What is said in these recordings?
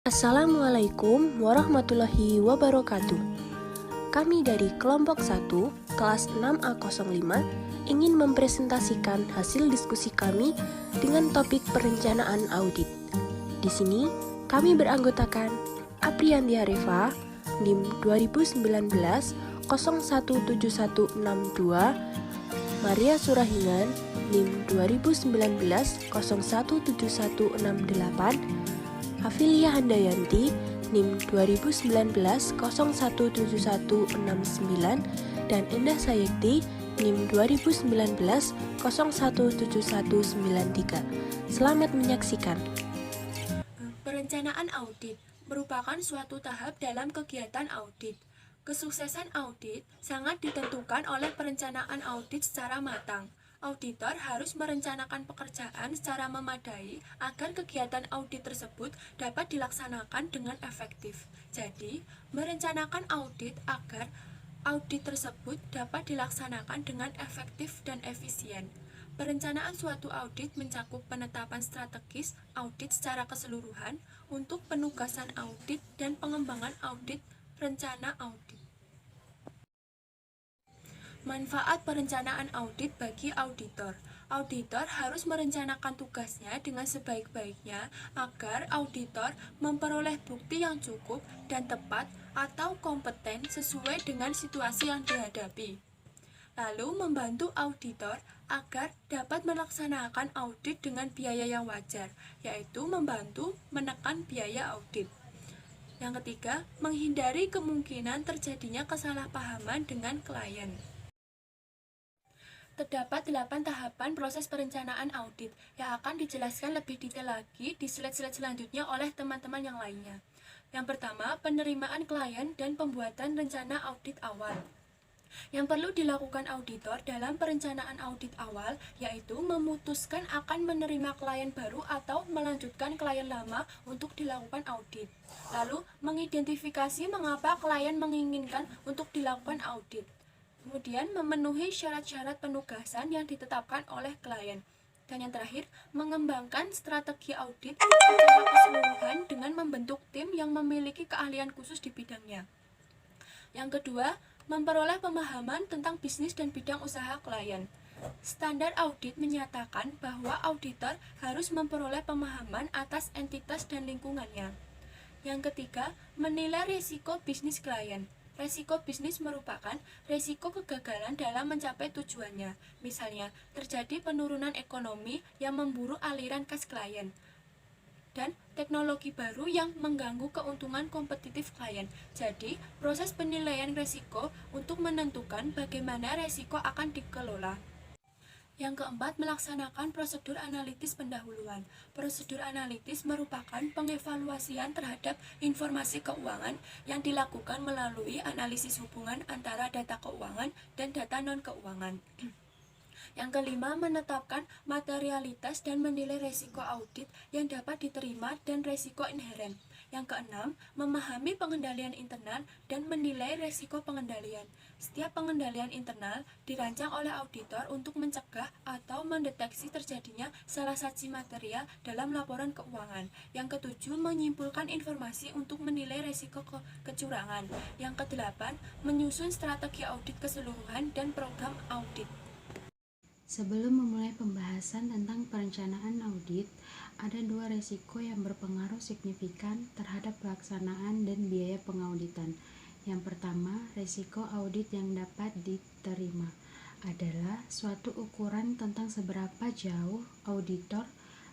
Assalamualaikum warahmatullahi wabarakatuh. Kami dari kelompok 1, kelas 6A05 ingin mempresentasikan hasil diskusi kami dengan topik perencanaan audit. Di sini, kami beranggotakan Aprianti Areva, NIM 2019 017162, Maria Surahingan, NIM 2019 017168, Afilia Handayanti, NIM 2019 017169, dan Endah Sayekti, NIM 2019 017193. Selamat menyaksikan. Perencanaan audit merupakan suatu tahap dalam kegiatan audit. Kesuksesan audit sangat ditentukan oleh perencanaan audit secara matang. Auditor harus merencanakan pekerjaan secara memadai agar kegiatan audit tersebut dapat dilaksanakan dengan efektif. Jadi, merencanakan audit agar audit tersebut dapat dilaksanakan dengan efektif dan efisien. Perencanaan suatu audit mencakup penetapan strategis audit secara keseluruhan untuk penugasan audit dan pengembangan audit rencana audit. Manfaat perencanaan audit bagi auditor. Auditor harus merencanakan tugasnya dengan sebaik-baiknya agar auditor memperoleh bukti yang cukup dan tepat atau kompeten sesuai dengan situasi yang dihadapi. Lalu membantu auditor agar dapat melaksanakan audit dengan biaya yang wajar, yaitu membantu menekan biaya audit. Yang ketiga, menghindari kemungkinan terjadinya kesalahpahaman dengan klien. Terdapat 8 tahapan proses perencanaan audit yang akan dijelaskan lebih detail lagi di slide-slide selanjutnya oleh teman-teman yang lainnya. Yang pertama, penerimaan klien dan pembuatan rencana audit awal. Yang perlu dilakukan auditor dalam perencanaan audit awal yaitu memutuskan akan menerima klien baru atau melanjutkan klien lama untuk dilakukan audit. Lalu, mengidentifikasi mengapa klien menginginkan untuk dilakukan audit. Kemudian, memenuhi syarat-syarat penugasan yang ditetapkan oleh klien. Dan yang terakhir, mengembangkan strategi audit secara keseluruhan dengan membentuk tim yang memiliki keahlian khusus di bidangnya. Yang kedua, memperoleh pemahaman tentang bisnis dan bidang usaha klien. Standar audit menyatakan bahwa auditor harus memperoleh pemahaman atas entitas dan lingkungannya. Yang ketiga, menilai risiko bisnis klien. Risiko bisnis merupakan risiko kegagalan dalam mencapai tujuannya. Misalnya, terjadi penurunan ekonomi yang memburu aliran kas klien dan teknologi baru yang mengganggu keuntungan kompetitif klien. Jadi, proses penilaian risiko untuk menentukan bagaimana risiko akan dikelola. Yang keempat, melaksanakan prosedur analitis pendahuluan. Prosedur analitis merupakan pengevaluasian terhadap informasi keuangan yang dilakukan melalui analisis hubungan antara data keuangan dan data non-keuangan. Yang kelima, menetapkan materialitas dan menilai risiko audit yang dapat diterima dan risiko inheren. Yang keenam, memahami pengendalian internal dan menilai risiko pengendalian. Setiap pengendalian internal dirancang oleh auditor untuk mencegah atau mendeteksi terjadinya salah saji material dalam laporan keuangan. Yang ketujuh, menyimpulkan informasi untuk menilai risiko kecurangan. Yang kedelapan, menyusun strategi audit keseluruhan dan program audit. Sebelum memulai pembahasan tentang perencanaan audit, ada dua risiko yang berpengaruh signifikan terhadap pelaksanaan dan biaya pengauditan. Yang pertama, risiko audit yang dapat diterima adalah suatu ukuran tentang seberapa jauh auditor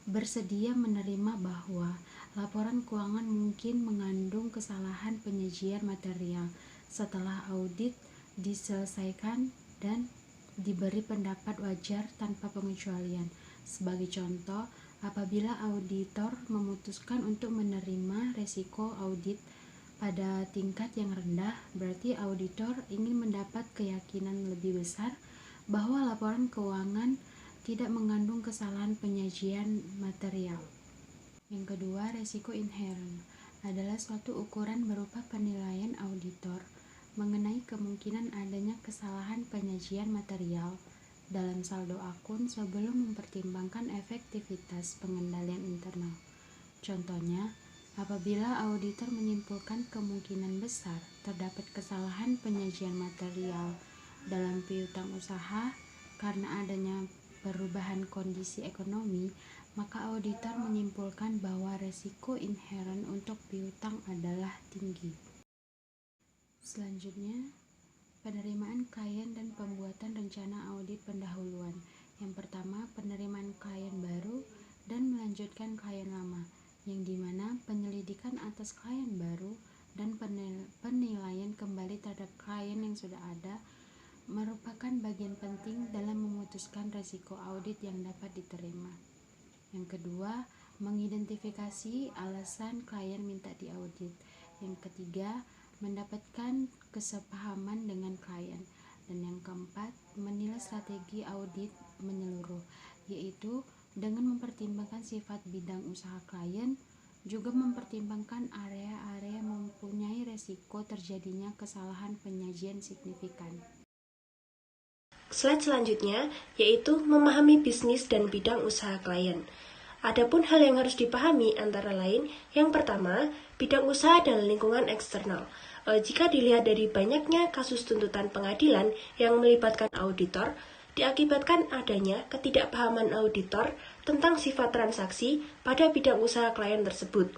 bersedia menerima bahwa laporan keuangan mungkin mengandung kesalahan penyajian material setelah audit diselesaikan dan diberi pendapat wajar tanpa pengecualian. Sebagai contoh, apabila auditor memutuskan untuk menerima risiko audit pada tingkat yang rendah, berarti auditor ingin mendapat keyakinan lebih besar bahwa laporan keuangan tidak mengandung kesalahan penyajian material. Yang kedua, risiko inheren adalah suatu ukuran berupa penilaian auditor mengenai kemungkinan adanya kesalahan penyajian material dalam saldo akun sebelum mempertimbangkan efektivitas pengendalian internal. Contohnya, Apabila auditor menyimpulkan kemungkinan besar terdapat kesalahan penyajian material dalam piutang usaha karena adanya perubahan kondisi ekonomi, maka auditor menyimpulkan bahwa resiko inheren untuk piutang adalah tinggi. Selanjutnya, penerimaan klien dan pembuatan rencana audit pendahuluan. Yang pertama, penerimaan klien baru dan melanjutkan klien lama, yang dimana penyelidikan atas klien baru dan penilaian kembali terhadap klien yang sudah ada merupakan bagian penting dalam memutuskan resiko audit yang dapat diterima. Yang kedua, mengidentifikasi alasan klien minta diaudit. Yang ketiga, mendapatkan kesepahaman dengan klien. Dan yang keempat, menilai strategi audit menyeluruh, yaitu dengan mempertimbangkan sifat bidang usaha klien, juga mempertimbangkan area-area mempunyai resiko terjadinya kesalahan penyajian signifikan. Slide selanjutnya yaitu memahami bisnis dan bidang usaha klien. Adapun hal yang harus dipahami antara lain, yang pertama, bidang usaha dan lingkungan eksternal. Jika dilihat dari banyaknya kasus tuntutan pengadilan yang melibatkan auditor, diakibatkan adanya ketidakpahaman auditor tentang sifat transaksi pada bidang usaha klien tersebut.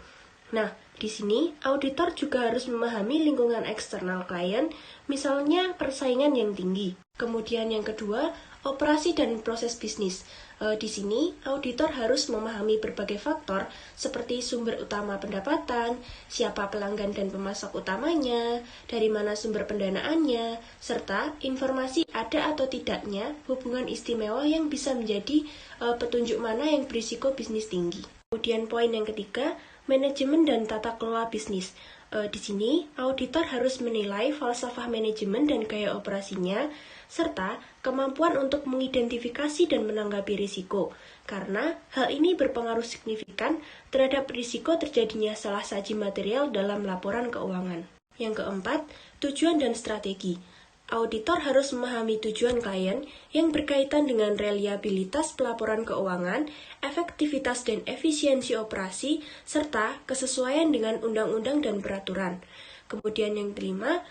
Nah, di sini auditor juga harus memahami lingkungan eksternal klien, misalnya persaingan yang tinggi. Kemudian yang kedua, operasi dan proses bisnis. Di sini auditor harus memahami berbagai faktor seperti sumber utama pendapatan, siapa pelanggan dan pemasok utamanya, dari mana sumber pendanaannya, serta informasi ada atau tidaknya hubungan istimewa yang bisa menjadi petunjuk mana yang berisiko bisnis tinggi. Kemudian poin yang ketiga, manajemen dan tata kelola bisnis. Di sini auditor harus menilai falsafah manajemen dan gaya operasinya, serta kemampuan untuk mengidentifikasi dan menanggapi risiko, karena hal ini berpengaruh signifikan terhadap risiko terjadinya salah saji material dalam laporan keuangan. Yang keempat, tujuan dan strategi. Auditor harus memahami tujuan klien yang berkaitan dengan reliabilitas pelaporan keuangan, efektivitas dan efisiensi operasi, serta kesesuaian dengan undang-undang dan peraturan. Kemudian yang kelima,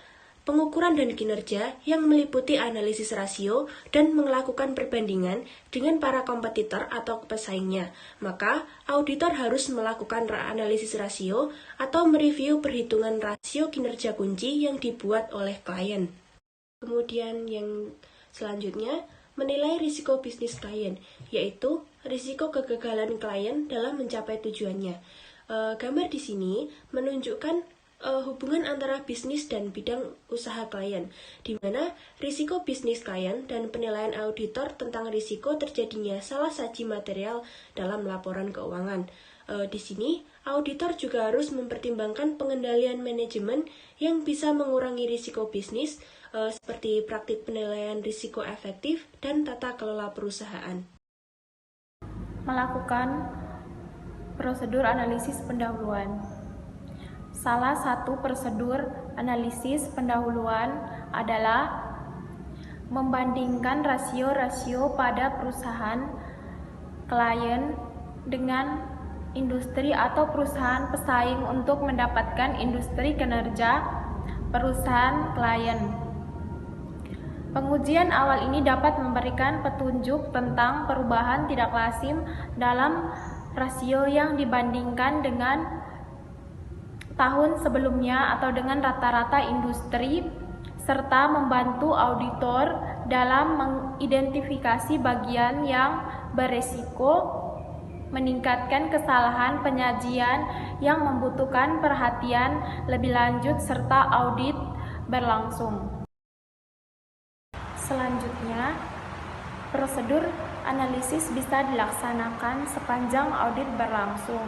pengukuran dan kinerja yang meliputi analisis rasio dan melakukan perbandingan dengan para kompetitor atau pesaingnya. Maka, auditor harus melakukan analisis rasio atau mereview perhitungan rasio kinerja kunci yang dibuat oleh klien. Kemudian yang selanjutnya, menilai risiko bisnis klien, yaitu risiko kegagalan klien dalam mencapai tujuannya. Gambar di sini menunjukkan hubungan antara bisnis dan bidang usaha klien, di mana risiko bisnis klien dan penilaian auditor tentang risiko terjadinya salah saji material dalam laporan keuangan. Di sini, auditor juga harus mempertimbangkan pengendalian manajemen yang bisa mengurangi risiko bisnis, seperti praktik penilaian risiko efektif dan tata kelola perusahaan. Melakukan prosedur analisis pendahuluan. Salah satu prosedur analisis pendahuluan adalah membandingkan rasio-rasio pada perusahaan klien dengan industri atau perusahaan pesaing untuk mendapatkan industri kinerja perusahaan klien. Pengujian awal ini dapat memberikan petunjuk tentang perubahan tidak lazim dalam rasio yang dibandingkan dengan tahun sebelumnya atau dengan rata-rata industri, serta membantu auditor dalam mengidentifikasi bagian yang beresiko, meningkatkan kesalahan penyajian yang membutuhkan perhatian lebih lanjut, serta audit berlangsung. Selanjutnya, prosedur analisis bisa dilaksanakan sepanjang audit berlangsung.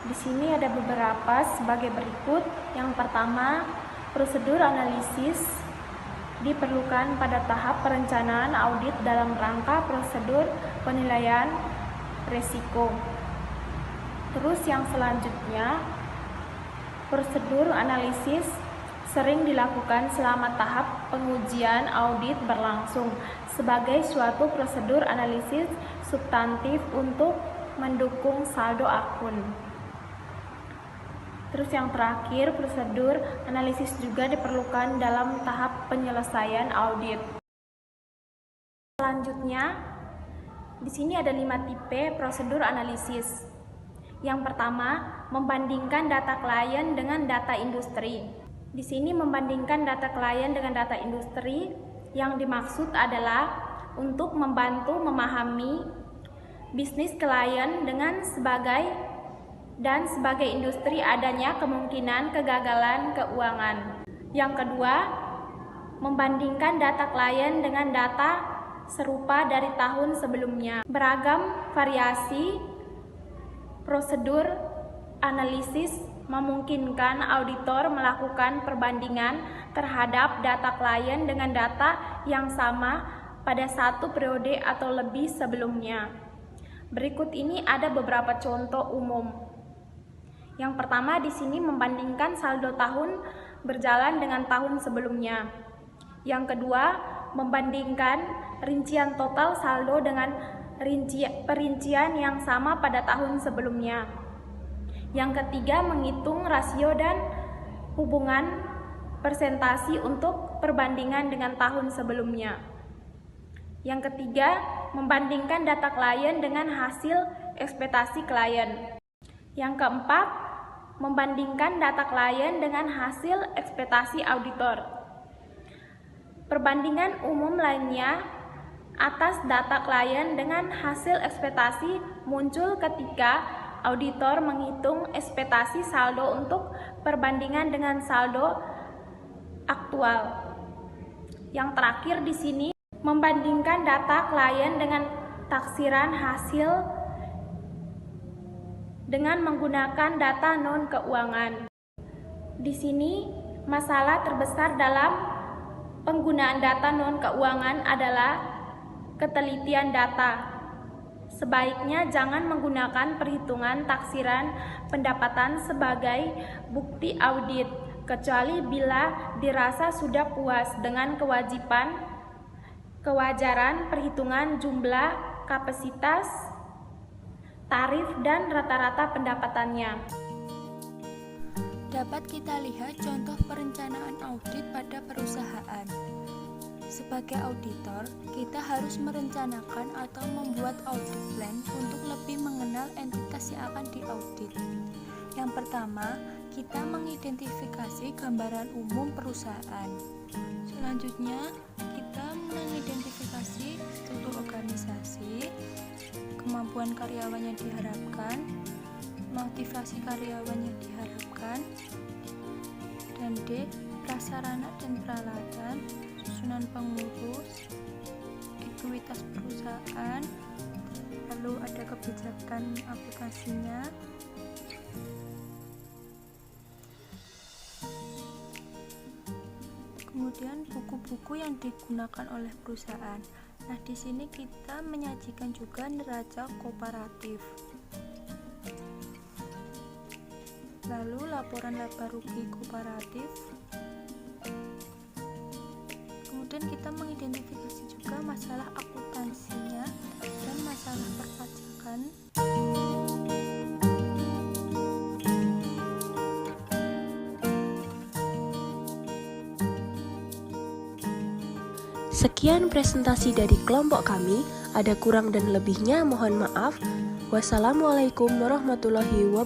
Di sini ada beberapa sebagai berikut. Yang pertama, prosedur analisis diperlukan pada tahap perencanaan audit dalam rangka prosedur penilaian risiko. Terus yang selanjutnya, prosedur analisis sering dilakukan selama tahap pengujian audit berlangsung sebagai suatu prosedur analisis substantif untuk mendukung saldo akun. Terus yang terakhir, prosedur analisis juga diperlukan dalam tahap penyelesaian audit. Selanjutnya, di sini ada 5 tipe prosedur analisis. Yang pertama, membandingkan data klien dengan data industri. Di sini membandingkan data klien dengan data industri yang dimaksud adalah untuk membantu memahami bisnis klien dengan sebagai industri adanya kemungkinan kegagalan keuangan. Yang kedua, membandingkan data klien dengan data serupa dari tahun sebelumnya. Beragam variasi prosedur analisis memungkinkan auditor melakukan perbandingan terhadap data klien dengan data yang sama pada satu periode atau lebih sebelumnya. Berikut ini ada beberapa contoh umum. Yang pertama di sini membandingkan saldo tahun berjalan dengan tahun sebelumnya. Yang kedua, membandingkan rincian total saldo dengan perincian yang sama pada tahun sebelumnya. Yang ketiga, menghitung rasio dan hubungan persentasi untuk perbandingan dengan tahun sebelumnya. Yang ketiga, membandingkan data klien dengan hasil ekspektasi klien. Yang keempat, membandingkan data klien dengan hasil ekspektasi auditor. Perbandingan umum lainnya atas data klien dengan hasil ekspektasi muncul ketika auditor menghitung ekspektasi saldo untuk perbandingan dengan saldo aktual. Yang terakhir di sini, membandingkan data klien dengan taksiran hasil dengan menggunakan data non-keuangan. Di sini, masalah terbesar dalam penggunaan data non-keuangan adalah ketelitian data. Sebaiknya jangan menggunakan perhitungan taksiran pendapatan sebagai bukti audit, kecuali bila dirasa sudah puas dengan kewajaran perhitungan jumlah, kapasitas, tarif, dan rata-rata pendapatannya. Dapat kita lihat contoh perencanaan audit pada perusahaan. Sebagai auditor, kita harus merencanakan atau membuat audit plan untuk lebih mengenal entitas yang akan diaudit. Yang pertama, kita mengidentifikasi gambaran umum perusahaan. Selanjutnya, kita mengidentifikasi struktur organisasi, kemampuan karyawan yang diharapkan, motivasi karyawan yang diharapkan, dan D, prasarana dan peralatan, susunan pengurus, ekuitas perusahaan, lalu ada kebijakan aplikasinya, kemudian buku-buku yang digunakan oleh perusahaan. Nah, di sini kita menyajikan juga neraca kooperatif. Lalu laporan laba rugi kooperatif. Kemudian kita mengidentifikasi juga masalah akuntansinya dan masalah perpajakan. Sekian presentasi dari kelompok kami. Ada kurang dan lebihnya mohon maaf. Wassalamualaikum warahmatullahi wabarakatuh.